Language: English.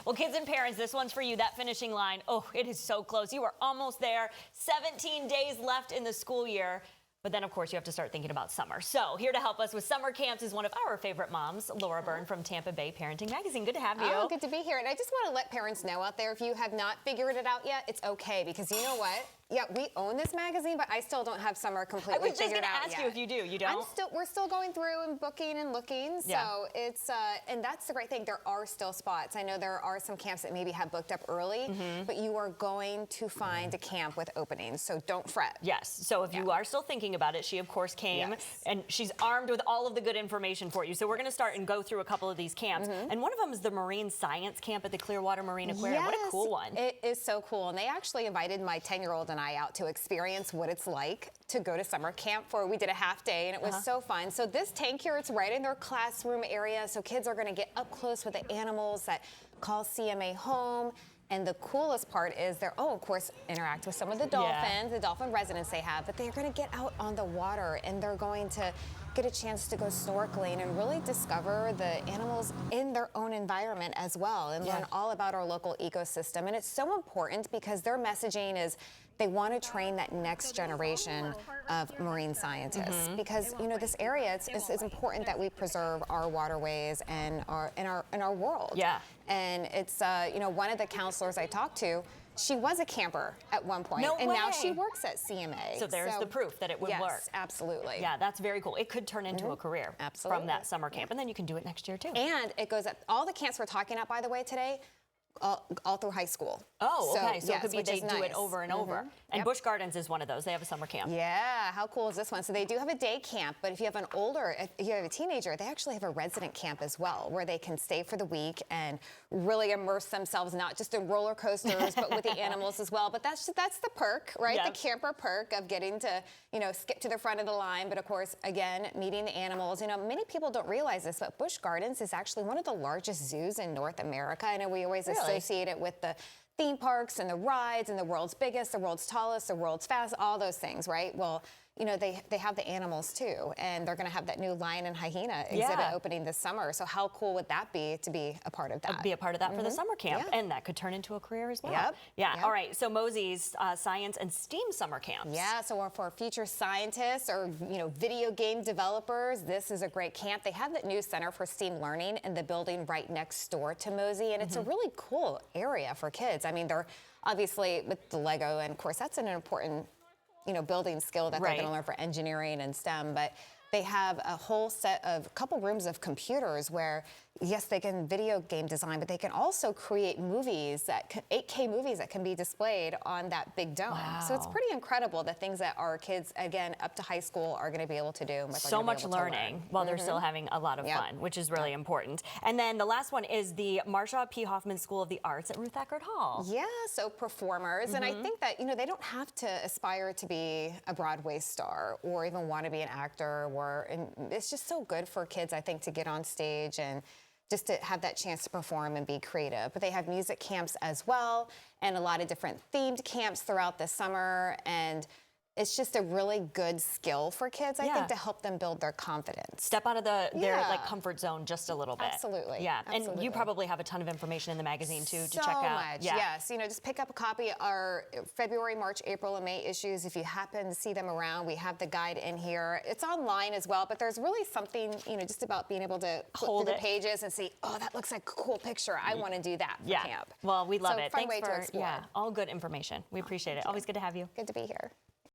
Well, kids and parents, this one's for you. That finishing line, oh, it is so close. You are almost there. 17 days left in the school year. But then, of course, you have to start thinking about summer. So here to help us with summer camps is one of our favorite moms, Laura Byrne from Tampa Bay Parenting Magazine. Good to have you. Oh, good to be here. And I just want to let parents know out there, if you have not figured it out yet, it's okay. Because you know what? Yeah, we own this magazine, but I still don't have summer completely figured out yet. I was just going to ask you if you do. You don't? We're still going through and booking and looking. So it's, and that's the great thing. There are still spots. I know there are some camps that maybe have booked up early, but you are going to find a camp with openings. So don't fret. Yes. So if you are still thinking about it, she, of course, came and she's armed with all of the good information for you. So we're going to start and go through a couple of these camps. And one of them is the Marine Science Camp at the Clearwater Marine Aquarium. What a cool one. It is so cool. And they actually invited my 10-year-old and I out to experience what it's like to go to summer camp we did a half day, and it was so fun. So this tank here, it's right in their classroom area. So kids are going to get up close with the animals that call CMA home. And the coolest part is they're, of course, interact with some of the dolphins, the dolphin residents they have, but they're going to get out on the water and they're going to get a chance to go snorkeling and really discover the animals in their own environment as well and learn all about our local ecosystem. And it's so important because their messaging is they want to train that next generation of marine scientists because, you know, this area, it's important that we preserve our waterways and our world. Yeah. And it's, you know, one of the counselors I talked to, she was a camper at one point, and now she works at CMA. So there's the proof that it would work. Yes, absolutely. Yeah, that's very cool. It could turn into a career from that summer camp, and then you can do it next year too. And it goes at all the camps we're talking about, by the way, today, all through high school. Oh, okay. So it could be they do it over and over. And Busch Gardens is one of those. They have a summer camp. Yeah, how cool is this one? So they do have a day camp, but if you have if you have a teenager, they actually have a resident camp as well, where they can stay for the week and really immerse themselves, not just in roller coasters, but with the animals as well. But that's the perk, right? The camper perk of getting to, you know, skip to the front of the line. But of course, again, meeting the animals. You know, many people don't realize this, but Busch Gardens is actually one of the largest zoos in North America. I know we always associate it with the theme parks and the rides and the world's biggest, the world's tallest, the world's fastest, all those things, right? Well, you know, they have the animals too, and they're going to have that new lion and hyena exhibit opening this summer. So how cool would that be to be a part of that? Be a part of that for the summer camp, and that could turn into a career as well. Yep. All right. So Mosey's Science and STEAM summer camps. Yeah. So for future scientists or, you know, video game developers, this is a great camp. They have that new Center for STEAM Learning in the building right next door to Mosey, and it's a really cool area for kids. I mean, they're obviously with the Lego, and of course that's an important, you know, building skill that they're going to learn for engineering and STEM, but they have a whole set of couple rooms of computers where, yes, they can video game design, but they can also create movies 8K movies that can be displayed on that big dome. Wow. So it's pretty incredible the things that our kids, again, up to high school are going to be able to do. So much learning while they're still having a lot of fun, which is really important. And then the last one is the Marsha P. Hoffman School of the Arts at Ruth Eckerd Hall. Yeah, so performers. And I think that, you know, they don't have to aspire to be a Broadway star or even want to be an actor. And it's just so good for kids, I think, to get on stage and just to have that chance to perform and be creative. But they have music camps as well and a lot of different themed camps throughout the summer. And it's just a really good skill for kids, I think, to help them build their confidence. Step out of their like comfort zone just a little bit. Absolutely. Yeah. Absolutely. And you probably have a ton of information in the magazine too to check out. So much. Yes. You know, just pick up a copy. Our February, March, April, and May issues. If you happen to see them around, we have the guide in here. It's online as well, but there's really something, you know, just about being able to flip through the pages and see, oh, that looks like a cool picture. I want to do that for camp. Well, we love it. Fun Thanks way to explore. all good information. We appreciate it. Always good to have you. Good to be here.